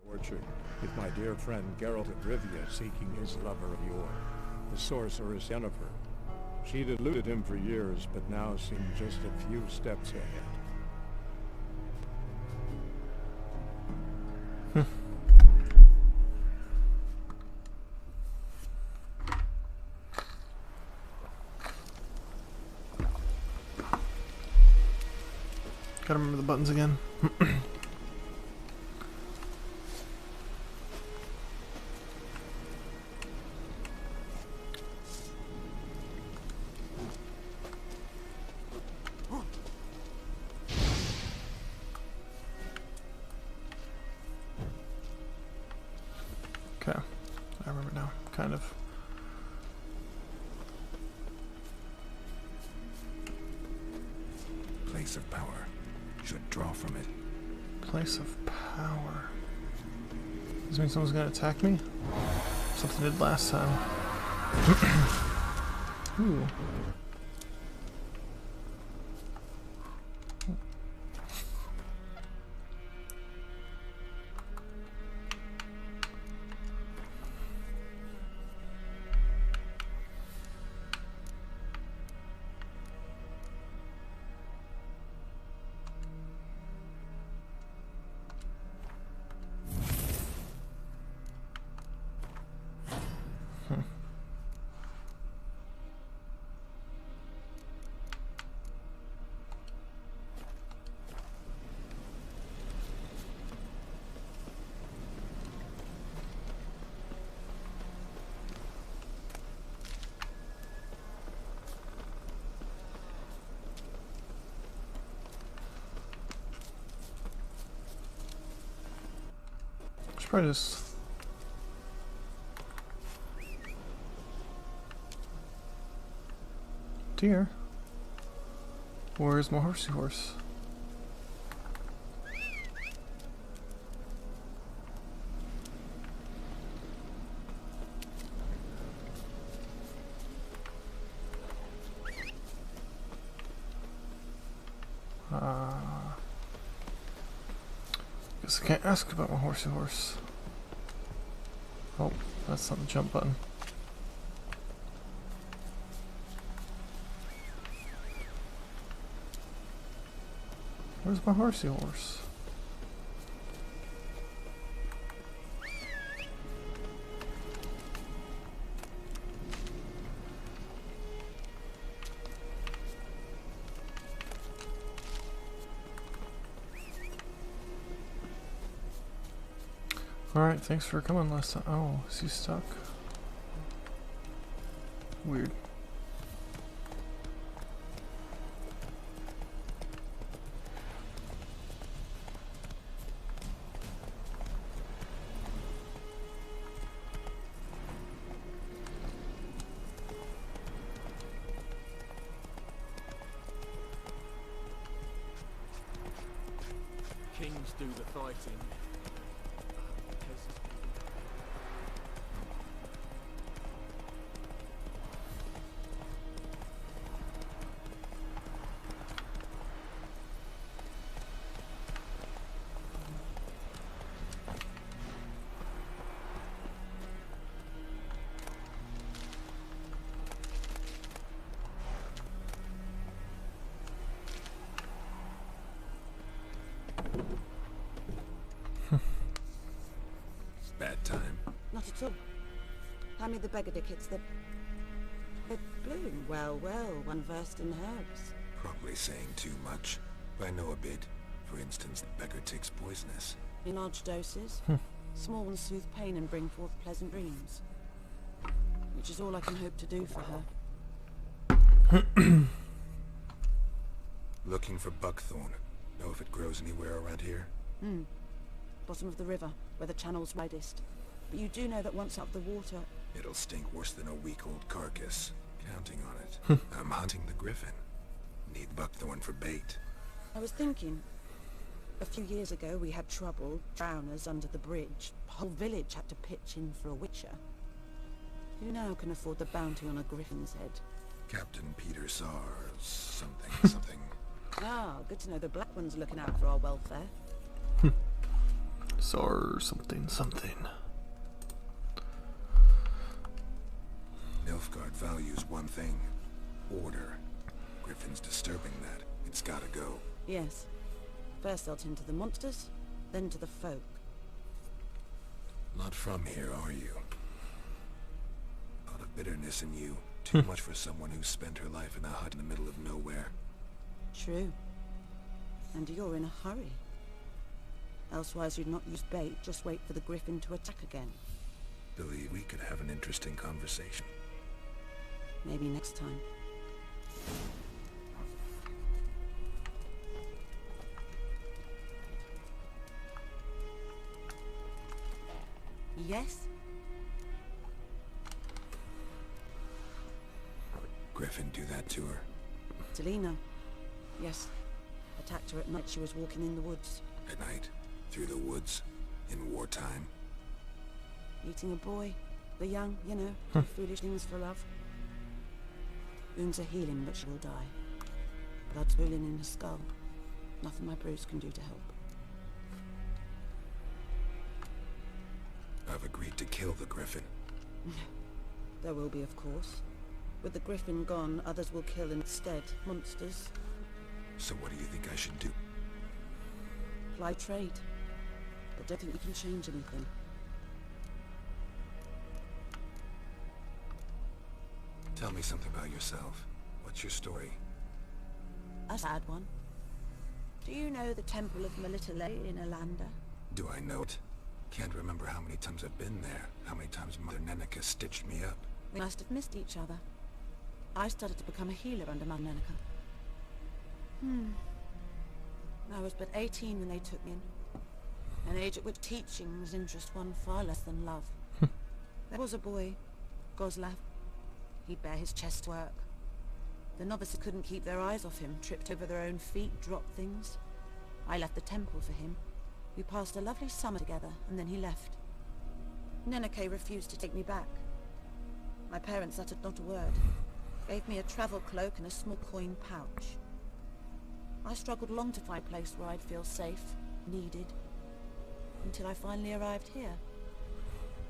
Orchard, with my dear friend Geralt of Rivia seeking his lover of yore, the sorceress Yennefer. She'd eluded him for years, but now seemed just a few steps ahead. Gotta remember the buttons again. Okay, I remember now, kind of. Place of power. Should draw from it. Place of power. Does this mean someone's gonna attack me? Something did last time. Ooh. Should probably just deer. Where's my horsey horse? Guess I can't ask about my horsey horse. Oh, that's not the jump button. Where's my horsey horse? Alright, thanks for coming last time. Oh, is he stuck? Weird. Kings do the fighting. Bad time. Not at all. Hand me the beggardickets that bloom. Well, one versed in herbs. Probably saying too much. But I know a bit. For instance, the beggar tick's poisonous. In large doses. Small ones soothe pain and bring forth pleasant dreams. Which is all I can hope to do for her. Looking for buckthorn. Know if it grows anywhere around here? Bottom of the river, where the channel's widest. But you do know that once up the water... It'll stink worse than a week-old carcass. Counting on it. I'm hunting the griffin. Need buckthorn for bait. I was thinking... A few years ago we had trouble, drowners under the bridge. The whole village had to pitch in for a witcher. Who now can afford the bounty on a griffin's head? Captain Peter Sars... something. Ah, good to know the Black One's looking out for our welfare. or something, something. Nilfgaard values one thing. Order. Griffin's disturbing that. It's gotta go. Yes. First they'll tend to the monsters, then to the folk. Not from here, are you? A lot of bitterness in you. Too much for someone who spent her life in a hut in the middle of nowhere. True. And you're in a hurry. Elsewise you'd not use bait, just wait for the griffin to attack again. Believe we could have an interesting conversation. Maybe next time. Yes? Griffin do that to her? Delina. Yes. Attacked her at night. She was walking in the woods. At night? Through the woods? In wartime? Eating a boy. The young, you know. Foolish things for love. Wounds are healing, but she will die. Blood's pooling in her skull. Nothing my bruise can do to help. I've agreed to kill the Griffin. There will be, of course. With the Griffin gone, others will kill instead. Monsters. So what do you think I should do? Ply trade. But don't think you can change anything. Tell me something about yourself. What's your story? A sad one. Do you know the Temple of Melitele in Alanda? Do I know it? Can't remember how many times I've been there. How many times Mother Neneka stitched me up. We must have missed each other. I started to become a healer under Mother Neneka. I was but 18 when they took me in. An age at which teachings interest one far less than love. There was a boy, Goslav. He'd bare his chest to work. The novices couldn't keep their eyes off him, tripped over their own feet, dropped things. I left the temple for him. We passed a lovely summer together, and then he left. Neneke refused to take me back. My parents uttered not a word. Gave me a travel cloak and a small coin pouch. I struggled long to find a place where I'd feel safe, needed, until I finally arrived here.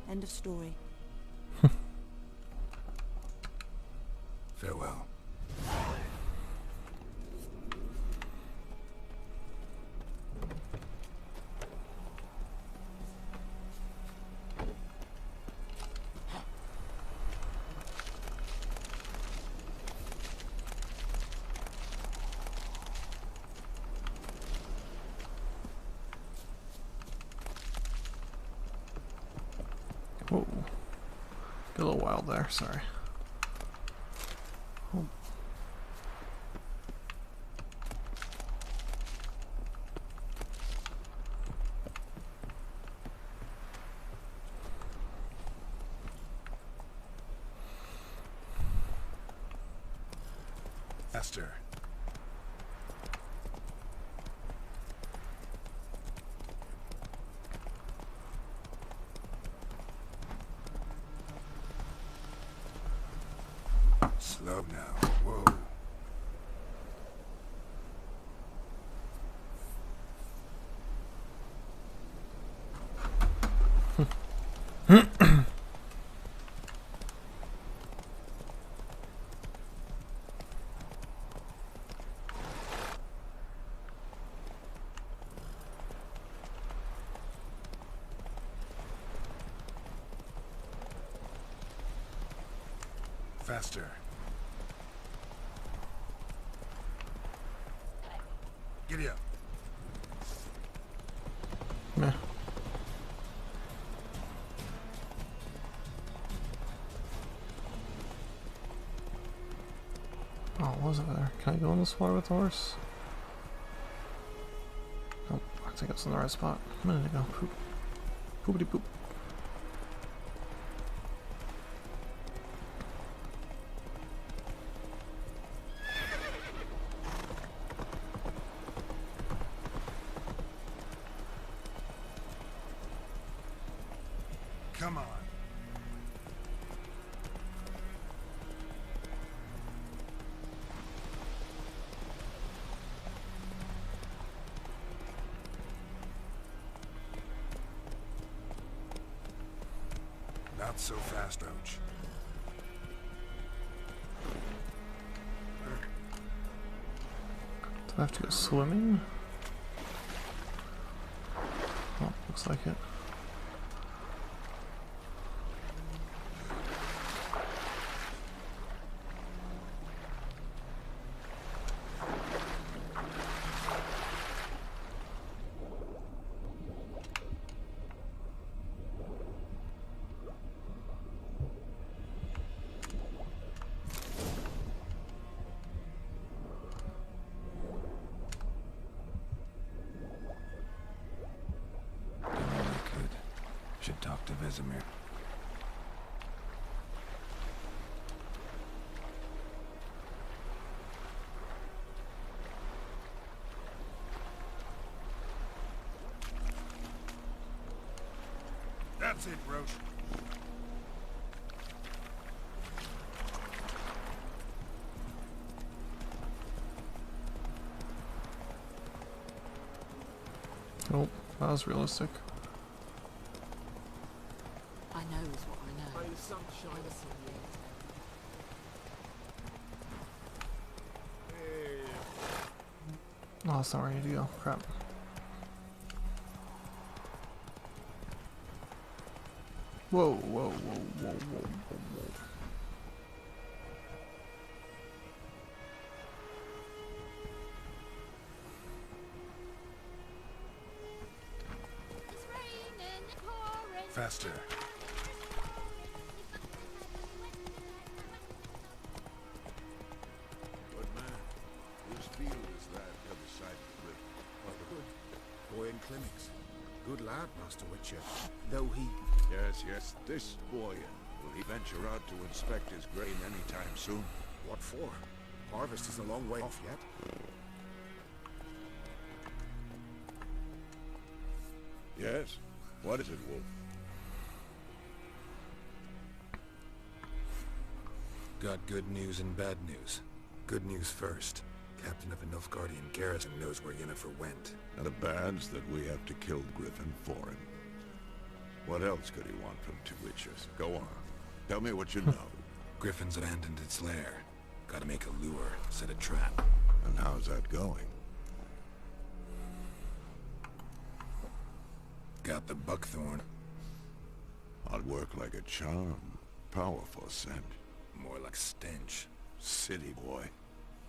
End of story. Farewell. Whoa. Get a little wild there, sorry. Oh. Faster. Slow now. Whoa. Faster. Giddy up. Meh. Oh, what was over there? Can I go in this water with the horse? Nope, I think I was in the right spot a minute ago. Poop. Poopity poop. Come on. Not so fast, Roach. Do I have to go swimming? Oh, looks like it. Should talk to Vesemir. That's it, Roach. Oh, that was realistic. I know is what I know. May the sun shine upon you. Oh, it's not ready to go. Crap. Whoa, whoa, whoa, whoa, whoa, whoa, whoa. Faster. Good man. Whose field is that the other side of the river? Good. Boy in clinics. Good lad, Master Witcher. Though he... Yes. This boy. Will he venture out to inspect his grain anytime soon? What for? Harvest is a long way off yet. Yes. What is it, Wolf? Got good news and bad news. Good news first. Captain of a Nilfgaardian garrison knows where Yennefer went. And the bad's that we have to kill Griffin for him. What else could he want from two witches? Go on. Tell me what you know. Griffin's abandoned its lair. Gotta make a lure, set a trap. And how's that going? Got the buckthorn. I'd work like a charm. Powerful scent. More like stench. City boy.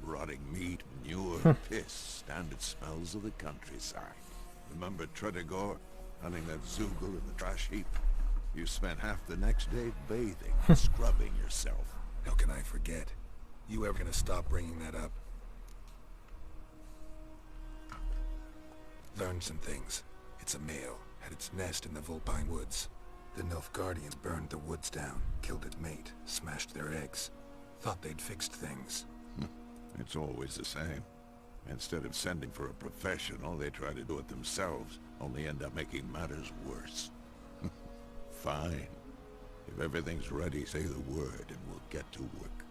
Rotting meat, manure, piss. Standard smells of the countryside. Remember Tredegor? Hunting that Zoogle in the trash heap? You spent half the next day bathing, scrubbing yourself. How can I forget? You ever gonna stop bringing that up? Learned some things. It's a male. Had its nest in the Vulpine Woods. The Nilfgaardians burned the woods down, killed its mate, smashed their eggs. Thought they'd fixed things. It's always the same. Instead of sending for a professional, they try to do it themselves, only end up making matters worse. Fine. If everything's ready, say the word and we'll get to work.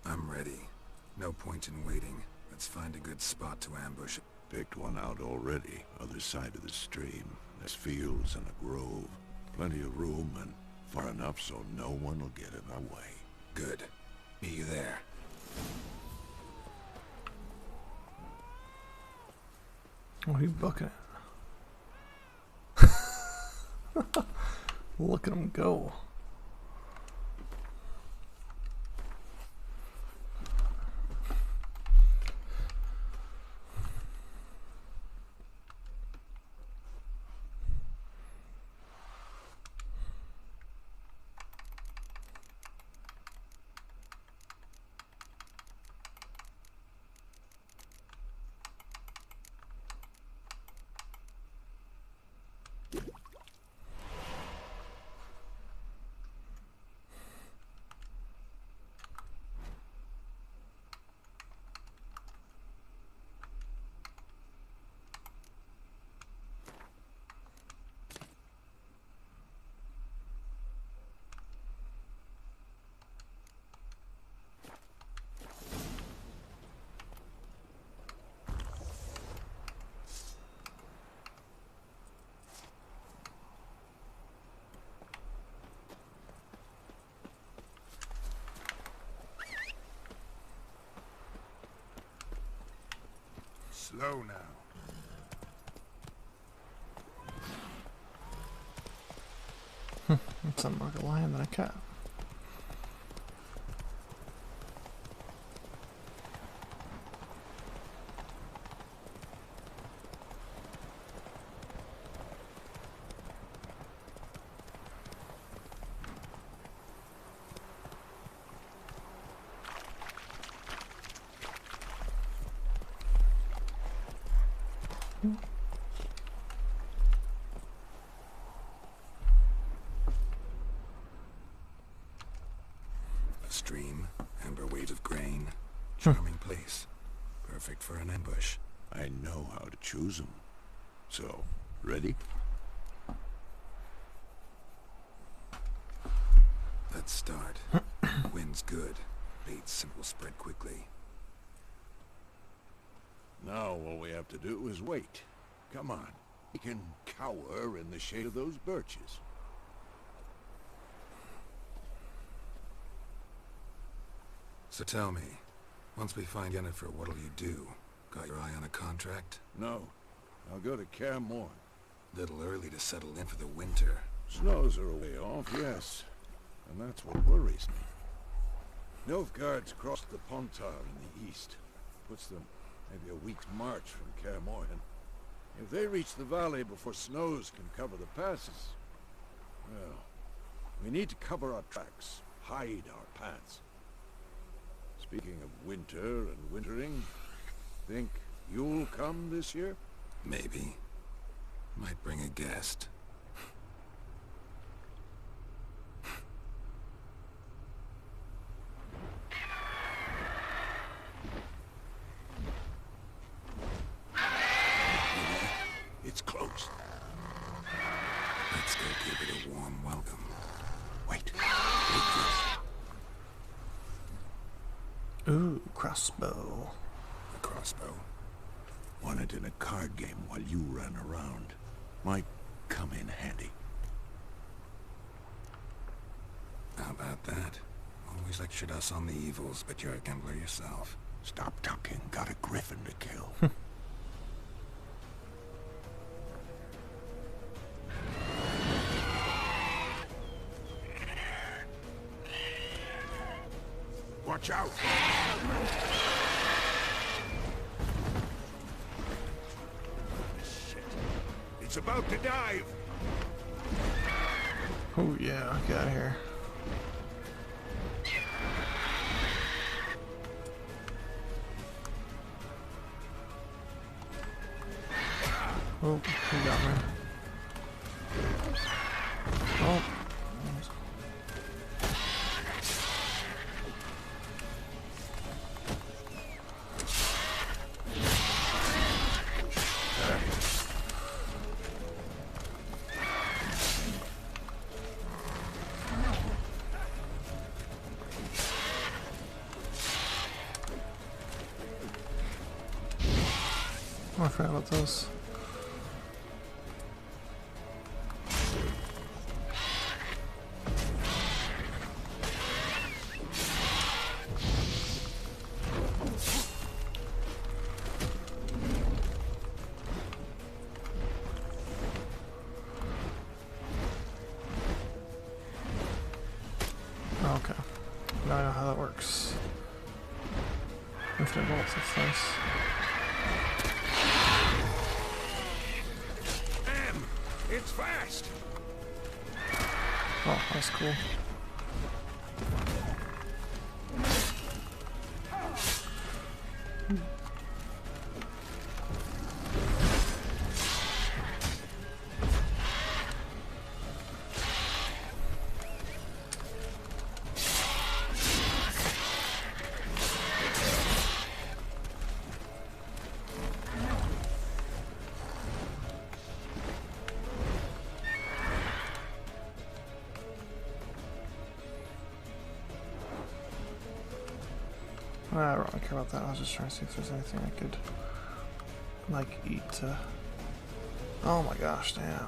I'm ready. No point in waiting. Let's find a good spot to ambush. Picked one out already, other side of the stream. There's fields and a grove. Plenty of room and far enough so no one will get in our way. Good. Meet you there. Oh, he's bucking it. Look at him go. Slow now. It's more like a lion than a cat. A stream, amber waves of grain. Charming place. Perfect for an ambush. I know how to choose them. So, ready? Let's start. Wind's good. Baits will spread quickly. Now all we have to do is wait. Come on. We can cower in the shade of those birches. So tell me, once we find Yennefer, what'll you do? Got your eye on a contract? No. I'll go to Kaer Morhen. Little early to settle in for the winter. Snows are a way off, yes. And that's what worries me. Nilfgaard's crossed the Pontar in the east. Puts them maybe a week's march from Kaer Morhen. If they reach the valley before snows can cover the passes, well, we need to cover our tracks, hide our paths. Speaking of winter and wintering, think you'll come this year? Maybe. Might bring a guest. It's close. Let's go give it a warm welcome. Wait. Ooh, crossbow. A crossbow. Won it in a card game while you ran around. Might come in handy. How about that? Always lectured us on the evils, but you're a gambler yourself. Stop talking. Got a griffin to kill. Watch out! Shit. It's about to dive! Oh yeah, get out of here. Oh, he got me. Oh. Oh, I forgot about those. Okay. Now I know how that works. Infinite bolts, that's nice. It's fast! Oh, that's cool. I don't really care about that. I was just trying to see if there's anything I could, like, eat to... Oh my gosh, damn.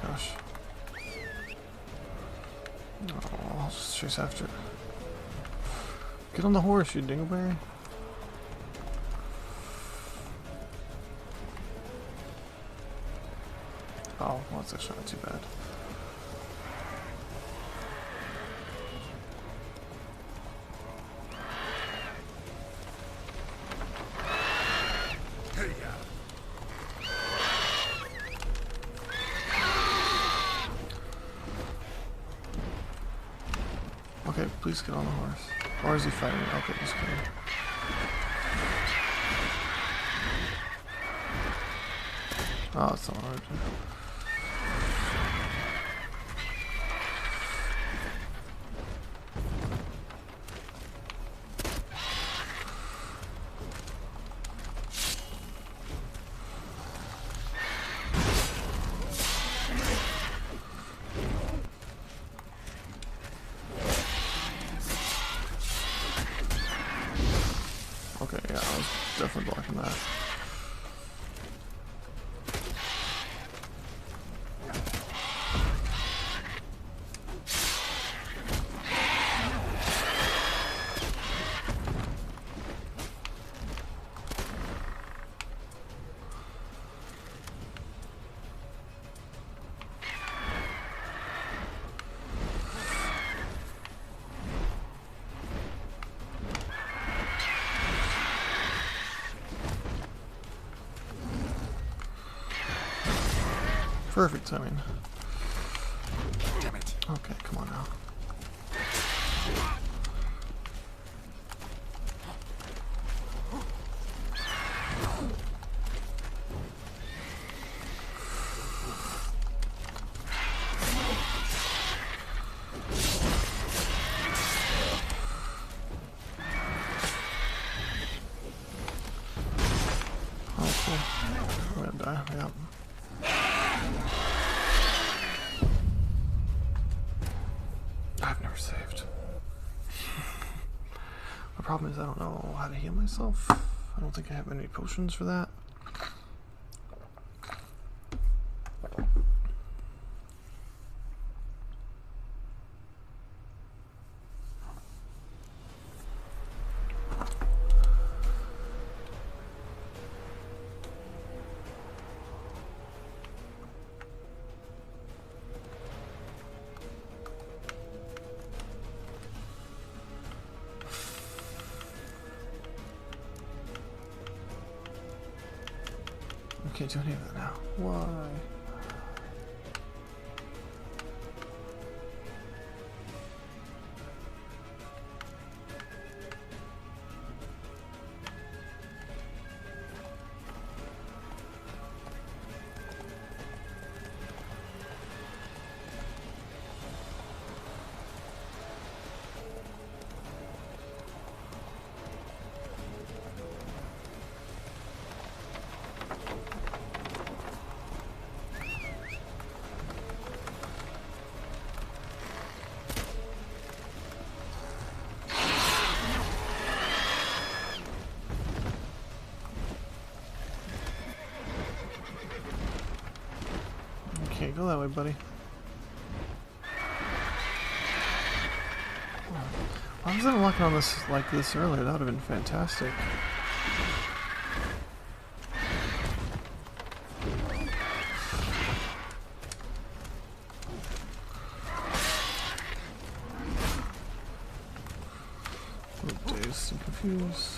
gosh. Oh, I'll just chase after it. Get on the horse, you dingleberry. Oh, well, that's actually not too bad. Okay, please get on the horse. Or is he fighting? Okay, just kidding. Oh, it's not hard. Okay, yeah, I was definitely blocking that. Perfect timing. Damn it. Okay, come on now. Oh, cool. I'm gonna die. Yep. I've never saved. The problem is I don't know how to heal myself. I don't think I have any potions for that. I can't do any of that now. Why? Okay, go that way, buddy. Why was I locking on this like this earlier? That would have been fantastic. Oh, dazed and confused.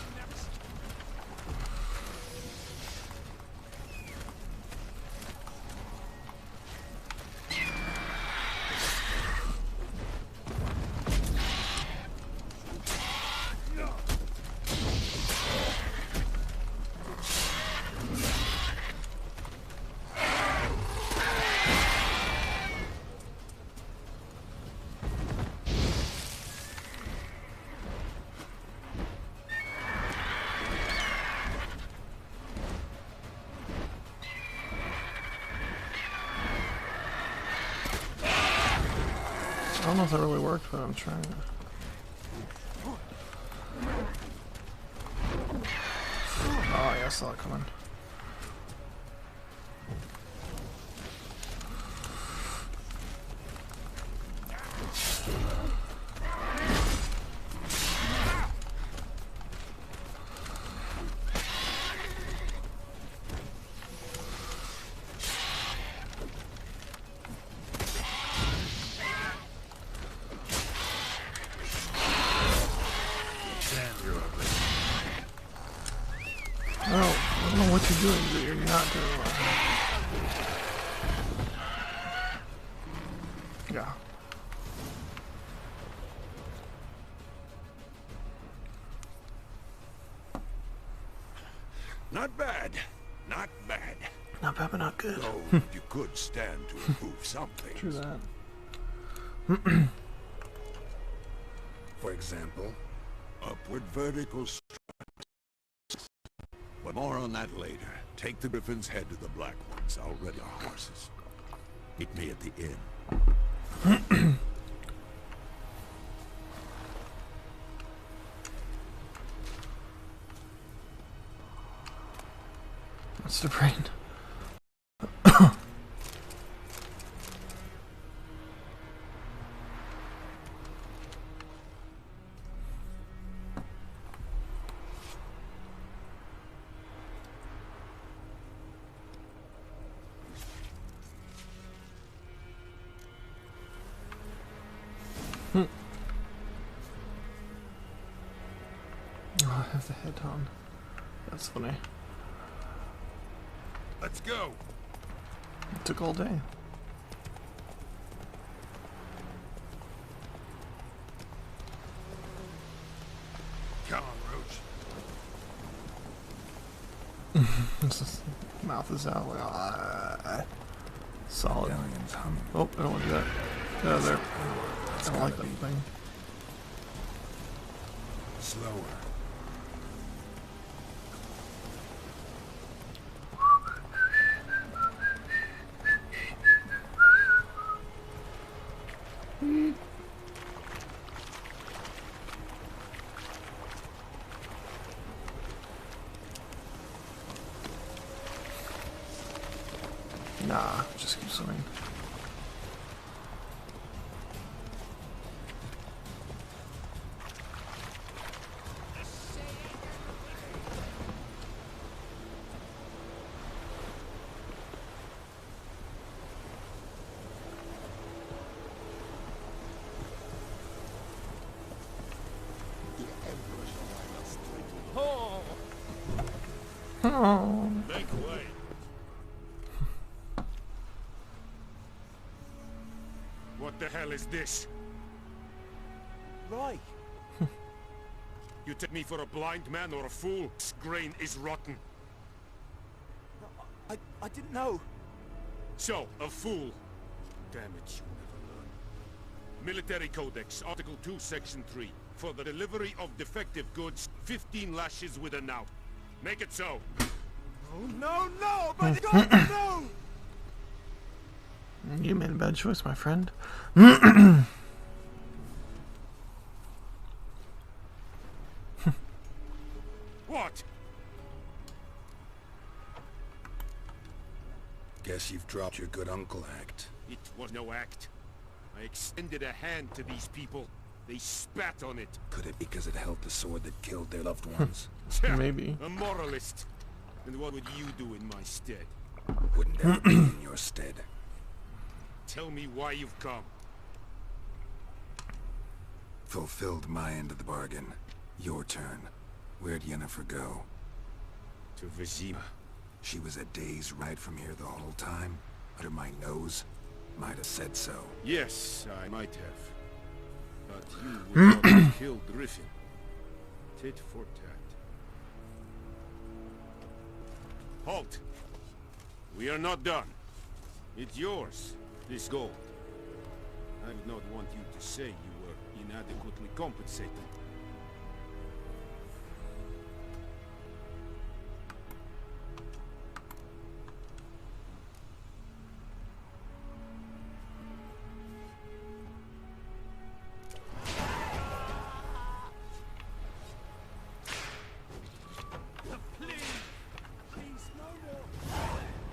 I don't know if that really worked, but I'm trying to. Oh yeah, I saw it coming. know what you're doing, but you're not doing well. Yeah. Not bad. Not bad. Not bad, but not good. Though you could stand to improve something. True that. For example, Upward vertical strides. But more on that later. Take the Griffin's head to the Black Ones. I'll ready our horses. Meet me at the inn. What's the brain? Oh, I have the head on. That's funny. Let's go. It took all day. Come on, Roach. Mouth is out. Like, solid. medallion's humming. Oh, I don't want to do that. Yeah, there. I don't like that thing. Slower. Nah, just keep swimming. Oh. Make way. What the hell is this? Right. You take me for a blind man or a fool? This grain is rotten. I didn't know. So, a fool. Damn it, you never learn. Military Codex, Article 2, Section 3. For the delivery of defective goods, 15 lashes with a knout. Make it so. Oh no, my God, no! You made a bad choice, my friend. What? Guess you've dropped your good uncle act. It was no act. I extended a hand to these people. They spat on it. Could it be because it held the sword that killed their loved ones? Maybe. A moralist. And what would you do in my stead? Wouldn't ever be in your stead. Tell me why you've come. Fulfilled my end of the bargain. Your turn. Where'd Yennefer go? To Vizima. She was a day's ride from here the whole time? Under my nose? Might have said so. Yes, I might have. But you would not have killed Griffin. Tit for tat. Halt! We are not done. It's yours, this gold. I did not want you to say you were inadequately compensated.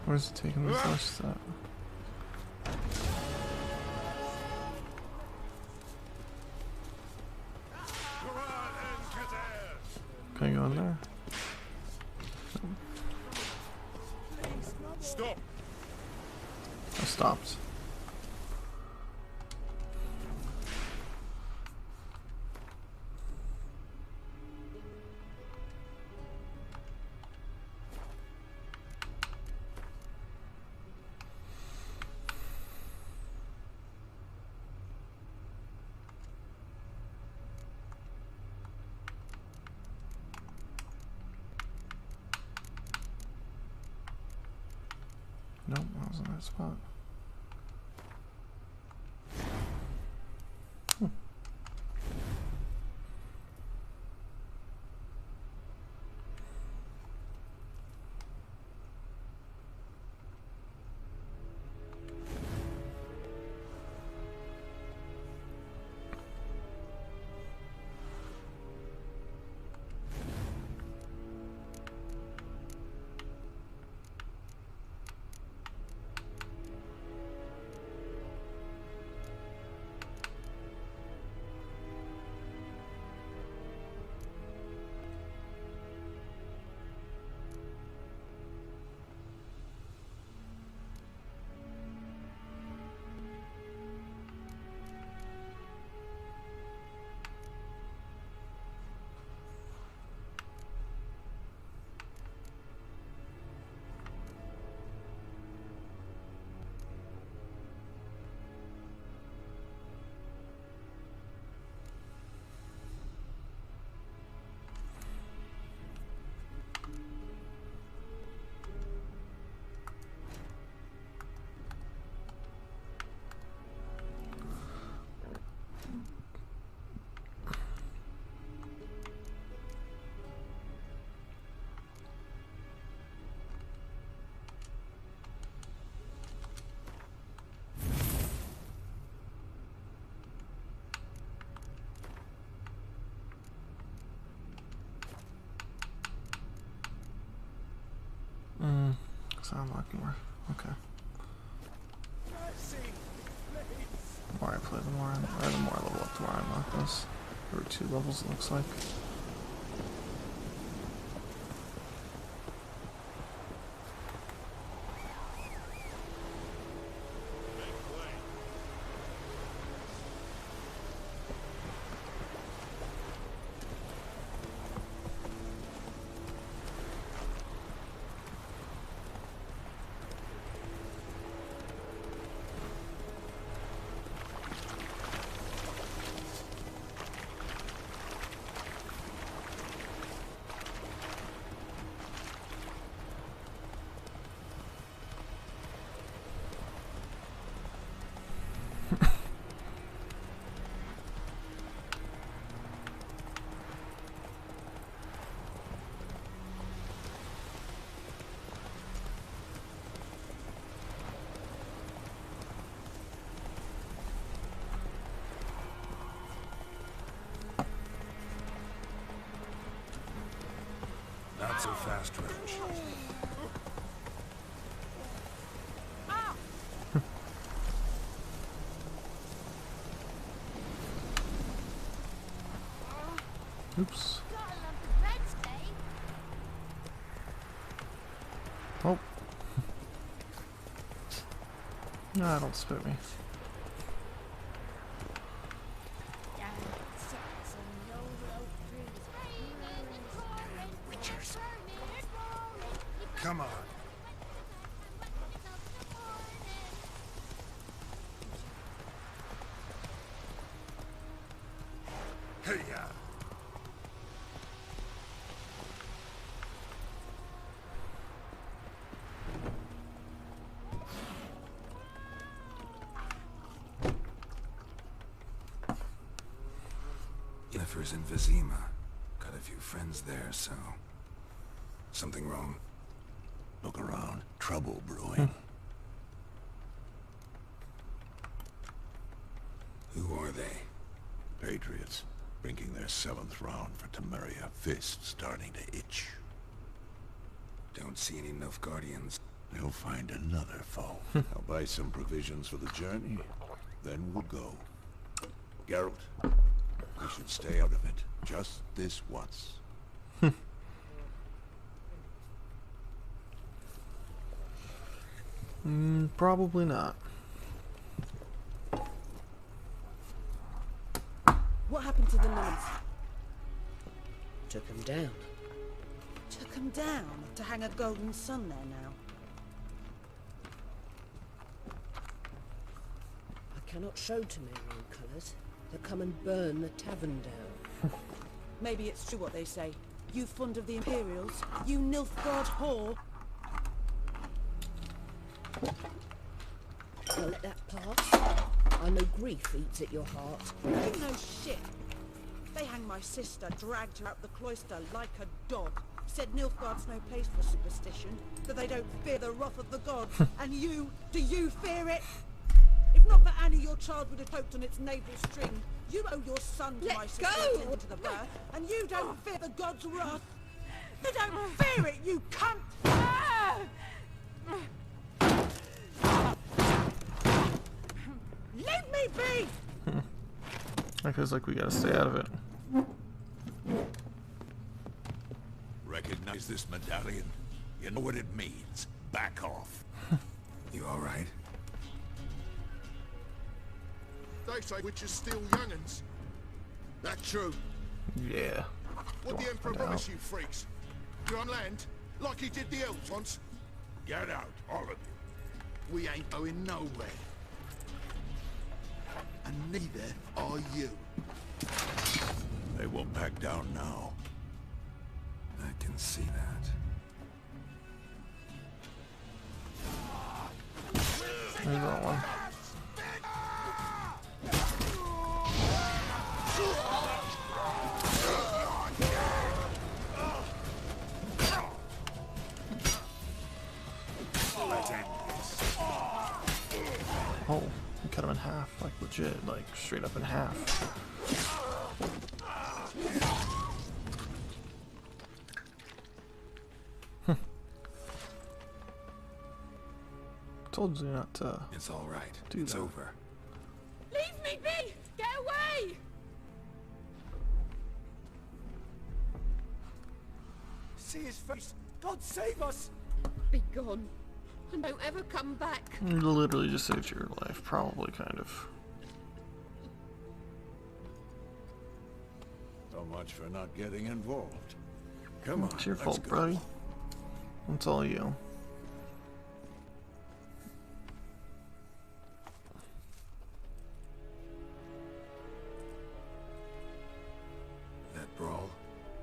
Where's it taking this much stuff? Can I go in there? Stop! I stopped. Nope, that was in that spot. So I'm looking more. Okay. The more I play, the more I level up, the more I unlock this. There were 2 levels, it looks like. Not so fast, Roach. Oops. Oh. No, don't spit me. Come on. Hey-ya! Yennefer's in Vizima. Got a few friends there, so... Something wrong? Look around. Trouble brewing. Who are they? Patriots. Bringing their 7th round for Temeria. Fist starting to itch. Don't see any Nilfgaardians. They'll find another foe. I'll buy some provisions for the journey. Then we'll go. Geralt, we should stay out of it. Just this once. Probably not. What happened to the nuns? Took him down. Took them down to hang a golden sun there now. I cannot show Temerian colours. They'll come and burn the tavern down. Maybe it's true what they say. You fond of the Imperials? You Nilfgaard whore? I'll let that pass. I know grief eats at your heart. You know shit. They hanged my sister, dragged her out the cloister like a dog. Said Nilfgaard's no place for superstition, that they don't fear the wrath of the gods. And you, do you fear it? If not for Annie, your child would have choked on its navel string. You owe your son to Let my sister go! attending to the birth, and you don't fear the gods' wrath. You don't fear it, you cunt! Leave me be! That feels like we gotta stay out of it. Recognize this medallion? You know what it means. Back off. You alright? They say witches steal young'uns. That true? Yeah. What the Emperor find out. promised you freaks? You're on land, like he did the elves once. Get out, all of you. We ain't going nowhere. And neither are you. They won't back down now. I can see that. There's that one. Oh, we cut him in half, like legit, like straight up in half. Told you not to. It's alright. Do It's that. over. Leave me be! Get away! See his face. God save us! Be gone. And don't ever come back. You literally just saved your life, probably, kind of. So much for not getting involved. Come on, It's your let's fault, go. buddy. It's all you. That brawl,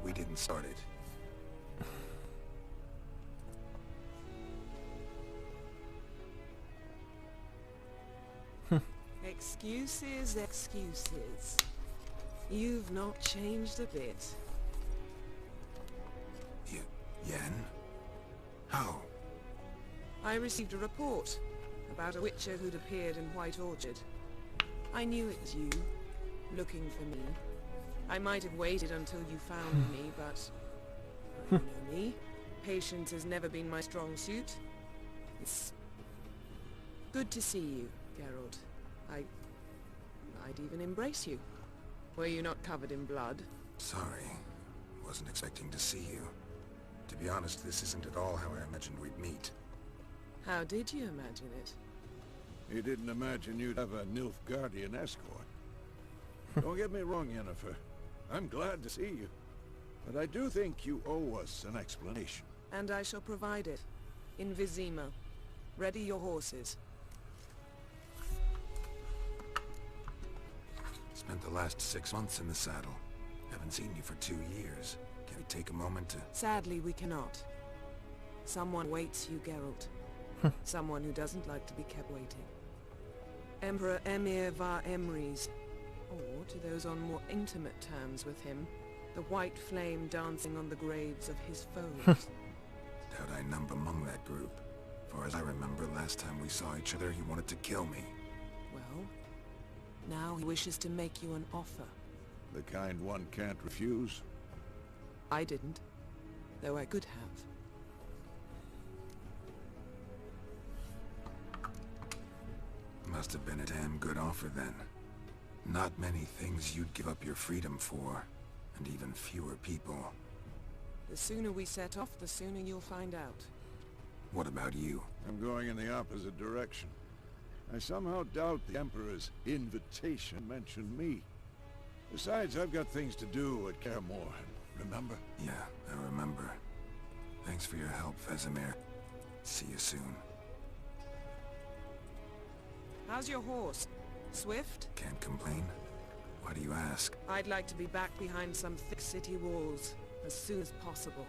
we didn't start it. Excuses, excuses. You've not changed a bit. Yen? How? I received a report about a witcher who'd appeared in White Orchard. I knew it was you, looking for me. I might have waited until you found me, but you know me. Patience has never been my strong suit. It's good to see you, Geralt. I'd even embrace you. Were you not covered in blood? Sorry. Wasn't expecting to see you. To be honest, this isn't at all how I imagined we'd meet. How did you imagine it? You didn't imagine you'd have a Nilfgaardian escort. Don't get me wrong, Yennefer. I'm glad to see you. But I do think you owe us an explanation. And I shall provide it. In Vizima. Ready your horses. Spent the last 6 months in the saddle. Haven't seen you for 2 years. Can we take a moment to... Sadly, we cannot. Someone waits you, Geralt. Someone who doesn't like to be kept waiting. Emperor Emir var Emreis. Or, to those on more intimate terms with him, the white flame dancing on the graves of his foes. Doubt I number among that group. For as I remember, last time we saw each other, he wanted to kill me. Well, now he wishes to make you an offer. The kind one can't refuse. I didn't, though I could have. Must have been a damn good offer then. Not many things you'd give up your freedom for, and even fewer people. The sooner we set off, the sooner you'll find out. What about you? I'm going in the opposite direction. I somehow doubt the Emperor's invitation mentioned me. Besides, I've got things to do at Kaer Morhen, remember? Yeah, I remember. Thanks for your help, Vesemir. See you soon. How's your horse? Swift? Can't complain. Why do you ask? I'd like to be back behind some thick city walls as soon as possible.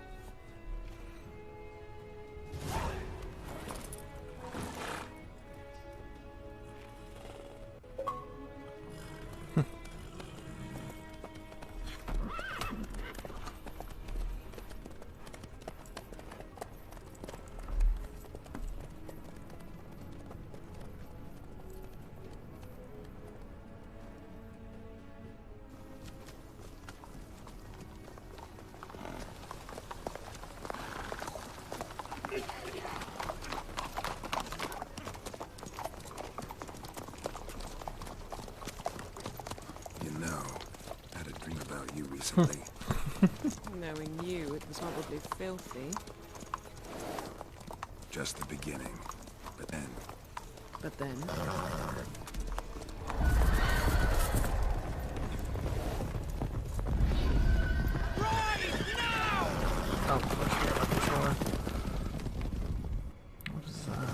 You know, I had a dream about you recently. Knowing you, it was probably filthy. Just the beginning. But then, But then... Oh, push me on the controller. What is that?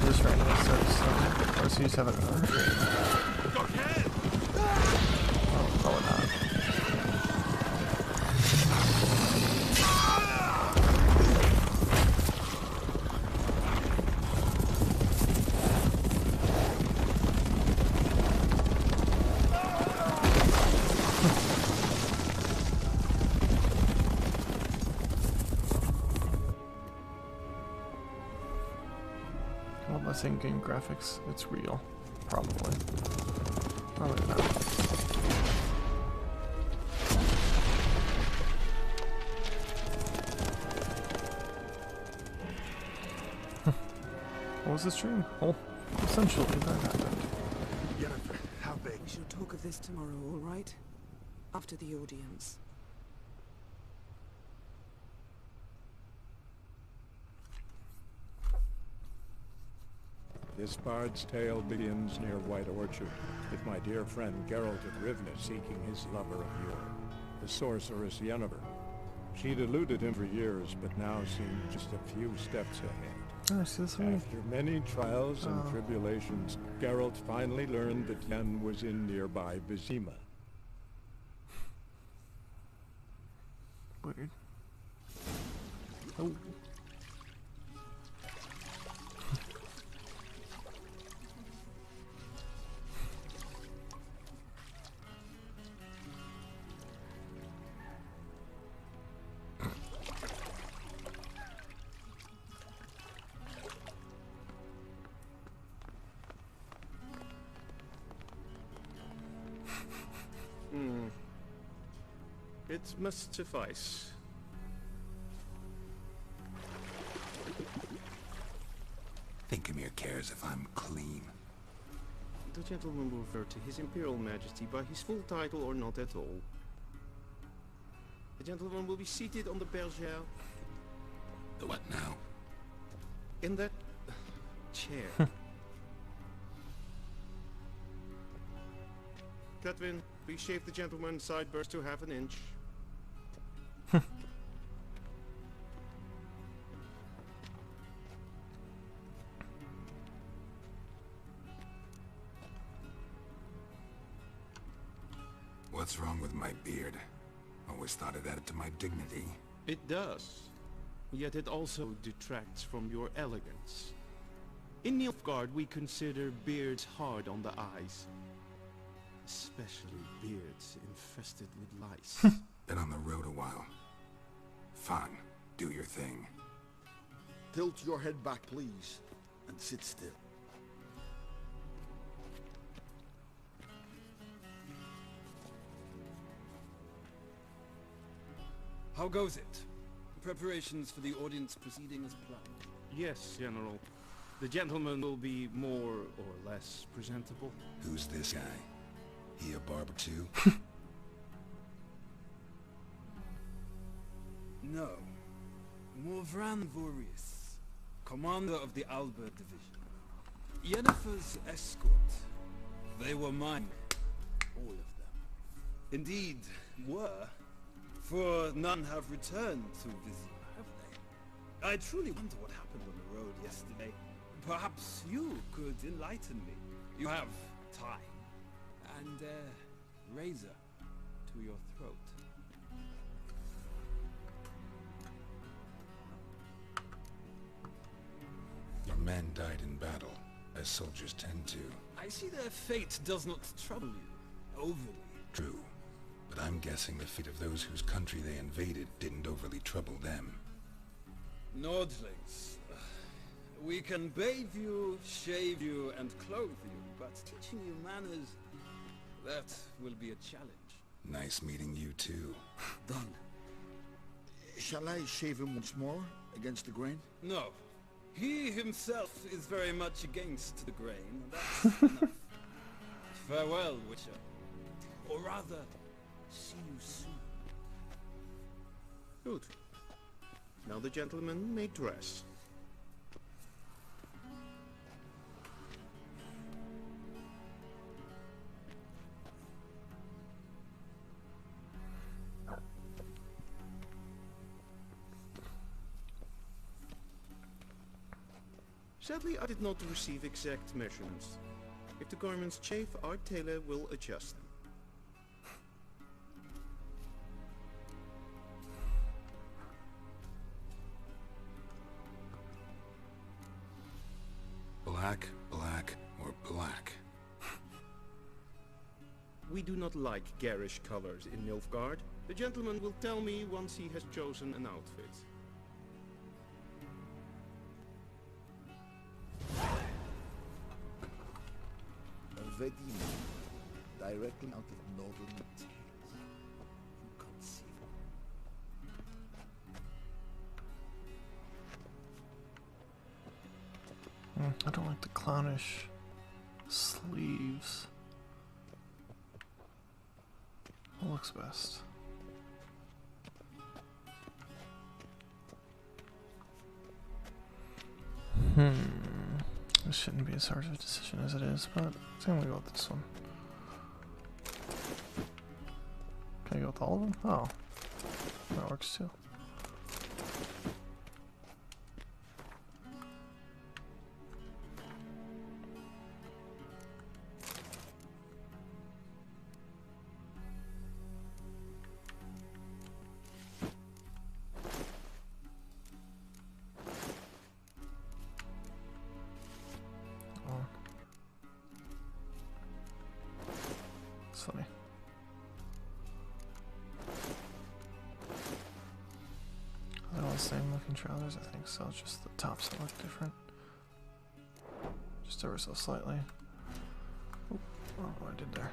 This randomly starts something. Or does he just have an arm? Oh, probably not. Well, this in-game graphics, it's real. Probably. Probably not. What was the stream? Well, essentially that happened. Yennefer, how big? We shall talk of this tomorrow, all right? After the audience. This bard's tale begins near White Orchard, with my dear friend Geralt of Rivia seeking his lover of yore, the sorceress Yennefer. She'd eluded him for years, but now seemed just a few steps ahead. Oh, see this one? After many trials and tribulations, Geralt finally learned that Yen was in nearby Vizima. Weird. Oh. It must suffice. think Emir cares if I'm clean. The gentleman will refer to His Imperial Majesty by his full title or not at all. The gentleman will be seated on the bergère. The what now? In that chair. Catwin, please shave the gentleman's sideburns to half an inch. What's wrong with my beard? Always thought it added to my dignity. It does. Yet it also detracts from your elegance. In Nilfgaard, we consider beards hard on the eyes. Especially beards infested with lice. Been on the road a while. Fine. Do your thing. Tilt your head back, please, and sit still. How goes it? Preparations for the audience proceeding as planned? Yes, General. The gentleman will be more or less presentable. Who's this guy? He a barber too? No. Morvran Vorius, commander of the Alba Division. Yennefer's escort. They were mine. All of them. Indeed, were. For none have returned to Vizima, have they? I truly wonder what happened on the road yesterday. Perhaps you could enlighten me. You have time. And a razor to your throat. Your men died in battle, as soldiers tend to. I see their fate does not trouble you overly. True. But I'm guessing the fate of those whose country they invaded didn't overly trouble them. Nordlings. We can bathe you, shave you, and clothe you, but teaching you manners, that will be a challenge. Nice meeting you too. Done. Shall I shave him once more, against the grain? No. He himself is very much against the grain. That's enough. Farewell, Witcher. Or rather, see you soon. Good. Now the gentleman may dress. Sadly, I did not receive exact measurements. If the garments chafe, our tailor will adjust them. Black, black, or black? We do not like garish colors in Nilfgaard. The gentleman will tell me once he has chosen an outfit. Vedima, directly out of noble tales. Inconceivable. I don't like the clownish sleeves. What looks best? This shouldn't be as hard of a decision as it is, but I think I'm gonna go with this one. Can I go with all of them? Oh, that works too. Funny. Are they all the same looking trousers? I think so. It's just the tops that look different. Just ever so slightly. Oop, I don't know what I did there.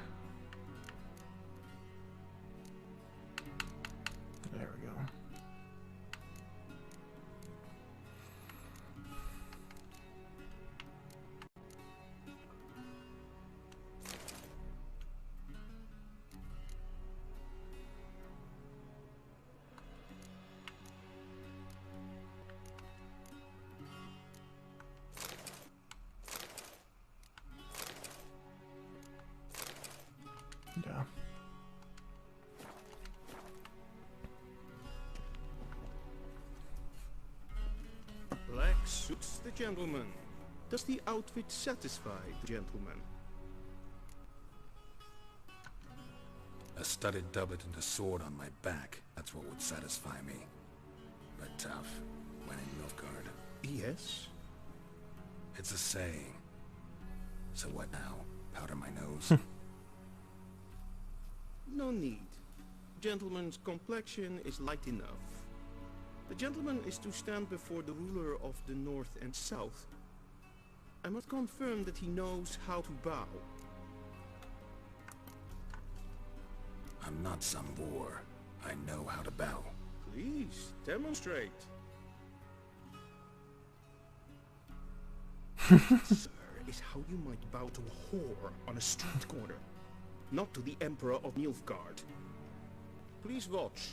There we go. Yeah. Black suits the gentleman. Does the outfit satisfy the gentleman? A studded doublet and a sword on my back. That's what would satisfy me. But tough, when in Nilfgaard. Yes. It's a saying. So what now? Powder my nose? No need. Gentleman's complexion is light enough. The gentleman is to stand before the ruler of the North and South. I must confirm that he knows how to bow. I'm not some boor. I know how to bow. Please, demonstrate. Sir, is how you might bow to a whore on a street corner, not to the Emperor of Nilfgaard. Please watch.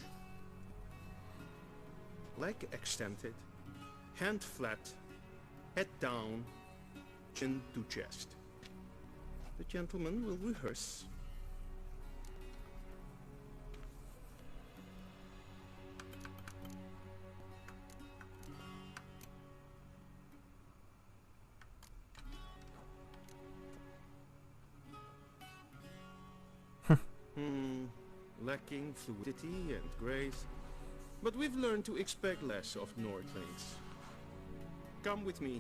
Leg extended, hand flat, head down, chin to chest. The gentleman will rehearse. Lacking fluidity and grace, but we've learned to expect less of Nordlings. Come with me.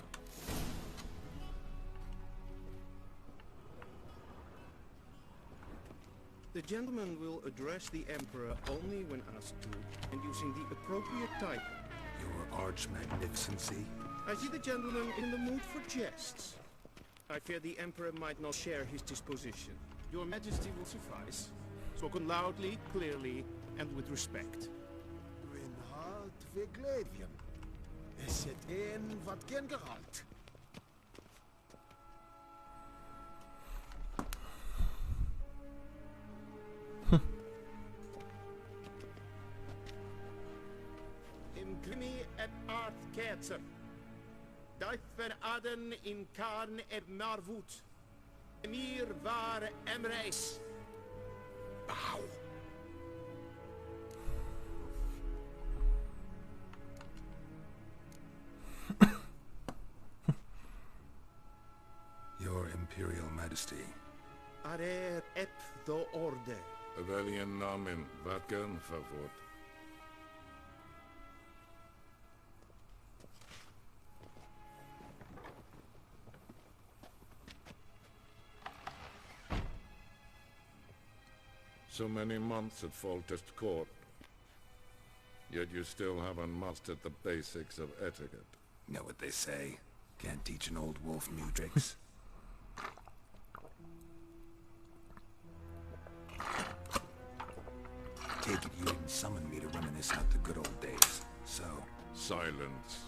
The gentleman will address the Emperor only when asked to, and using the appropriate title. Your Arch-Magnificency? I see the gentleman in the mood for jests. I fear the Emperor might not share his disposition. Your Majesty will suffice. Spoken loudly, clearly, and with respect. Reinhard we Glavien. Is het een wat gen geralt? In Grimmy et Art Ketzer. Duifen Aden in Karn et Marwood. Emir waren Emreis. Bauw. Your Imperial Majesty. Arer ep the orde. Velian namen, vatgen favort. So many months at Foltest Court, yet you still haven't mastered the basics of etiquette. Know what they say? Can't teach an old wolf new tricks. Take it you didn't summon me to reminisce out the good old days, so... Silence.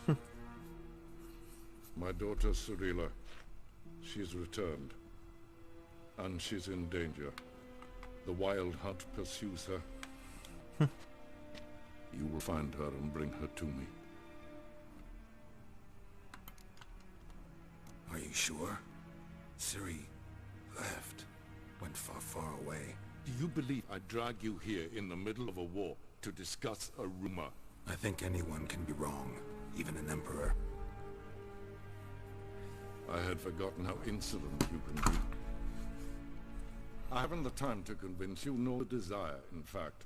My daughter Cirilla, she's returned. And she's in danger. The Wild Hunt pursues her. You will find her and bring her to me. Are you sure? Ciri left. Went far, far away. Do you believe I drag you here in the middle of a war to discuss a rumor? I think anyone can be wrong, even an emperor. I had forgotten how insolent you can be. I haven't the time to convince you, nor the desire, in fact.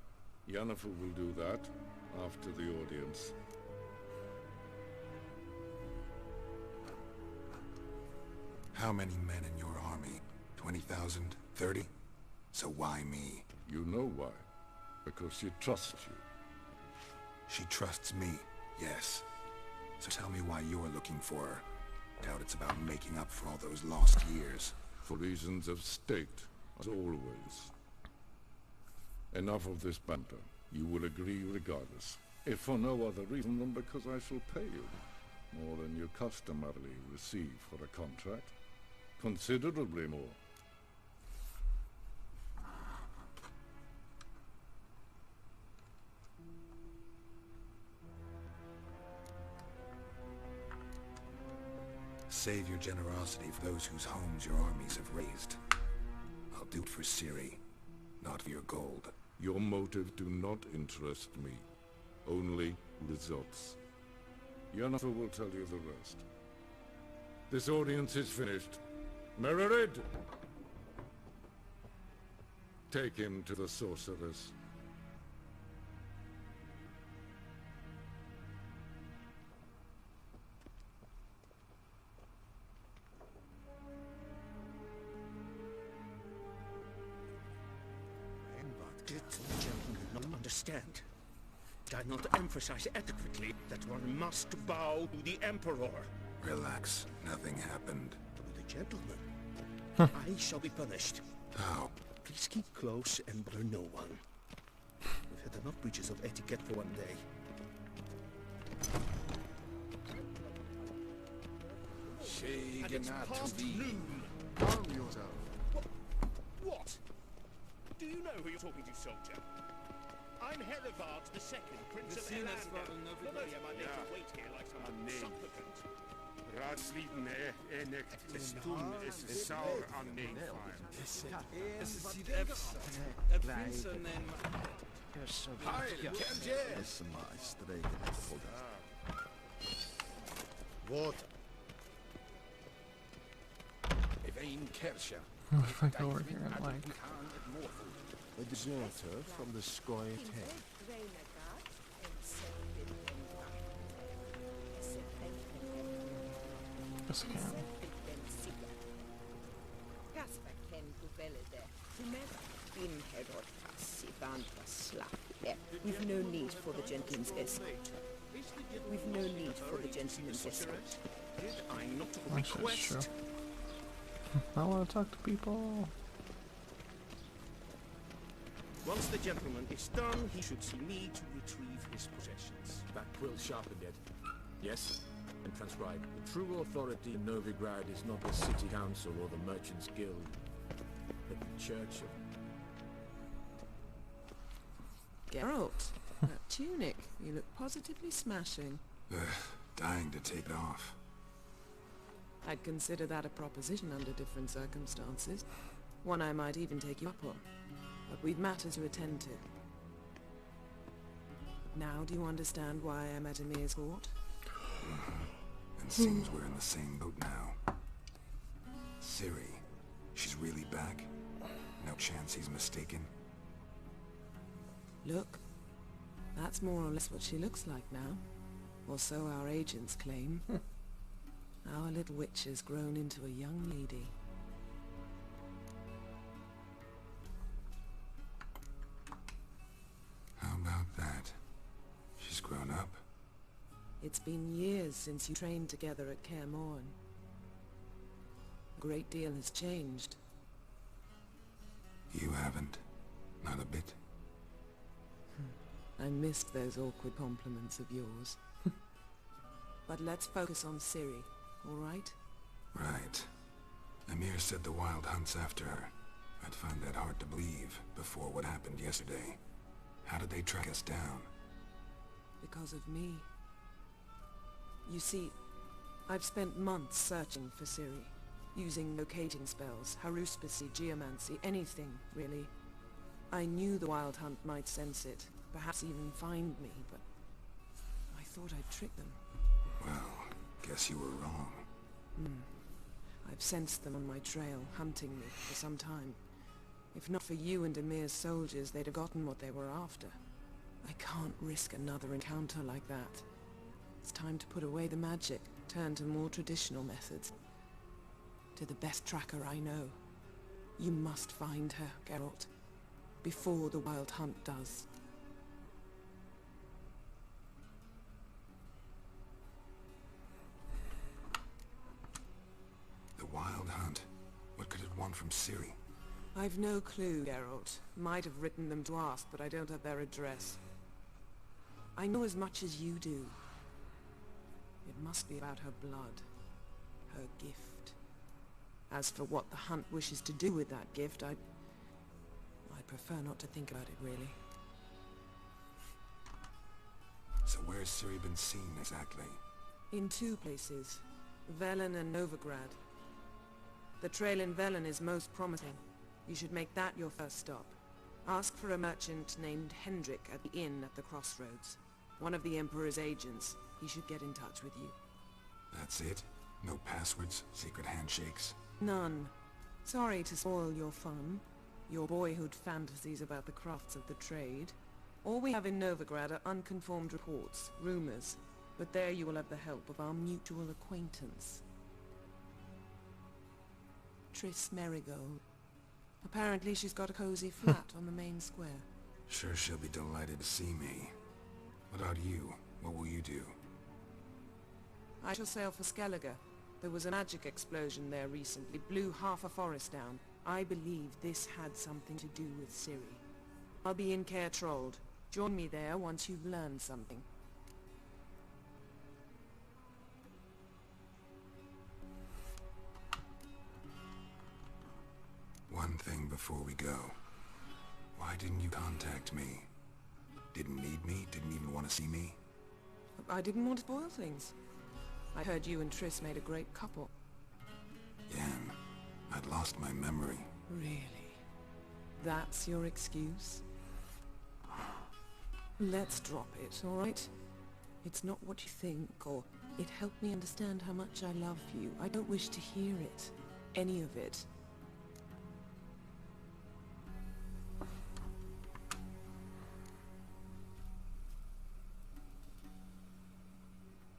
Yennefer will do that after the audience. How many men in your army? 20,000? 30? So why me? You know why. Because she trusts you. She trusts me, yes. So tell me why you're looking for her. Doubt it's about making up for all those lost years. For reasons of state, as always. Enough of this banter. You will agree regardless. If for no other reason than because I shall pay you. More than you customarily receive for a contract. Considerably more. Save your generosity for those whose homes your armies have razed. I'll do it for Ciri, not for your gold. Your motive do not interest me. Only results. Yennefer will tell you the rest. This audience is finished. Mererid! Take him to the sorceress. Understand. Did I not emphasize adequately that one must bow to the Emperor? Relax. Nothing happened. To the gentleman. I shall be punished. How? Please keep close and bother no one. We've had enough breaches of etiquette for one day. And it's past noon. Calm yourself. What? Do you know who you're talking to, soldier? I'm Helivard II, Prince of Elander. Not only am I made to wait here like some supplicant. Raadsleden enigt is toen is de sauer aan neemfire. Ziet Epsa. Prinsen en... Heil, Kelje! What? Even Kersha. What if I go over here and like... A deserter from the Scoia'tael. Yes, I can. We've no need for the gentleman's escort. We've no need for the gentleman's escort. Actually, it's true. I want to talk to people. Once the gentleman is done, he should see me to retrieve his possessions. That quill sharpened yet? Yes? And transcribe. The true authority in Novigrad is not the city council or the merchants guild, but the church of... Geralt, that tunic, you look positively smashing. Dying to take it off. I'd consider that a proposition under different circumstances. One I might even take you up on. But we've matters to attend to. Now do you understand why I'm at Emir's court? And seems we're in the same boat now. Ciri, she's really back? No chance he's mistaken? Look, that's more or less what she looks like now. Or so our agents claim. Our little witch has grown into a young lady. How about that? She's grown up? It's been years since you trained together at Kaer Morhen. A great deal has changed. You haven't. Not a bit. I missed those awkward compliments of yours. But let's focus on Ciri, all right? Right. Emir said the Wild Hunt's after her. I'd find that hard to believe before what happened yesterday. How did they track us down? Because of me. You see, I've spent months searching for Ciri, using locating spells, haruspicy, geomancy, anything, really. I knew the Wild Hunt might sense it, perhaps even find me, but I thought I'd trick them. Well, guess you were wrong. I've sensed them on my trail, hunting me for some time. If not for you and Emir's soldiers, they'd have gotten what they were after. I can't risk another encounter like that. It's time to put away the magic, turn to more traditional methods. To the best tracker I know. You must find her, Geralt. Before the Wild Hunt does. The Wild Hunt? What could it want from Ciri? I've no clue, Geralt. Might have written them to ask, but I don't have their address. I know as much as you do. It must be about her blood. Her gift. As for what the Hunt wishes to do with that gift, I prefer not to think about it, really. So where's Ciri been seen, exactly? In two places. Velen and Novigrad. The trail in Velen is most promising. You should make that your first stop. Ask for a merchant named Hendrik at the inn at the crossroads. One of the Emperor's agents. He should get in touch with you. That's it? No passwords? Secret handshakes? None. Sorry to spoil your fun. Your boyhood fantasies about the crafts of the trade. All we have in Novigrad are unconfirmed reports, rumors. But there you will have the help of our mutual acquaintance. Triss Merigold. Apparently she's got a cozy flat on the main square. Sure she'll be delighted to see me. What about you? What will you do? I shall sail for Skellige. There was a magic explosion there recently, blew half a forest down. I believe this had something to do with Ciri. I'll be in Caer Trolde. Join me there once you've learned something. One thing before we go. Why didn't you contact me? Didn't need me? Didn't even want to see me? I didn't want to spoil things. I heard you and Triss made a great couple. Yen, I'd lost my memory. Really? That's your excuse? Let's drop it, alright? It's not what you think, or it helped me understand how much I love you. I don't wish to hear it. Any of it.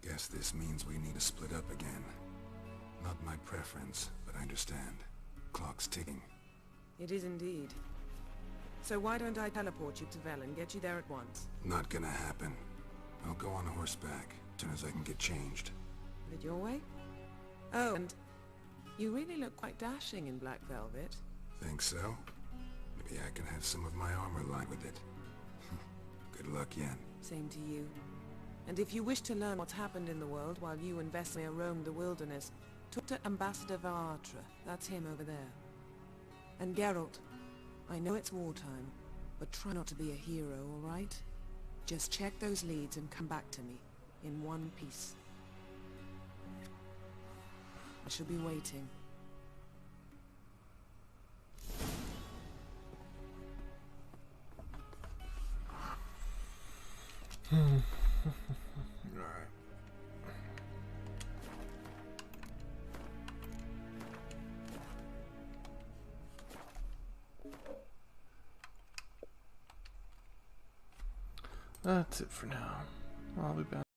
Guess this means we need to split up again. Not my preference, but I understand. Clock's ticking. It is indeed. So why don't I teleport you to Velen, get you there at once? Not gonna happen. I'll go on horseback, as soon as I can get changed. It your way? Oh, and you really look quite dashing in black velvet. Think so? Maybe Maybe I can have some of my armor lined with it. Good luck, Yen. Same to you. And if you wish to learn what's happened in the world while you and Vesemir roamed the wilderness, talk to Ambassador Varatra. That's him over there. And Geralt, I know it's wartime, but try not to be a hero, all right? Just check those leads and come back to me, in one piece. I shall be waiting. Alright. That's it for now. I'll be back.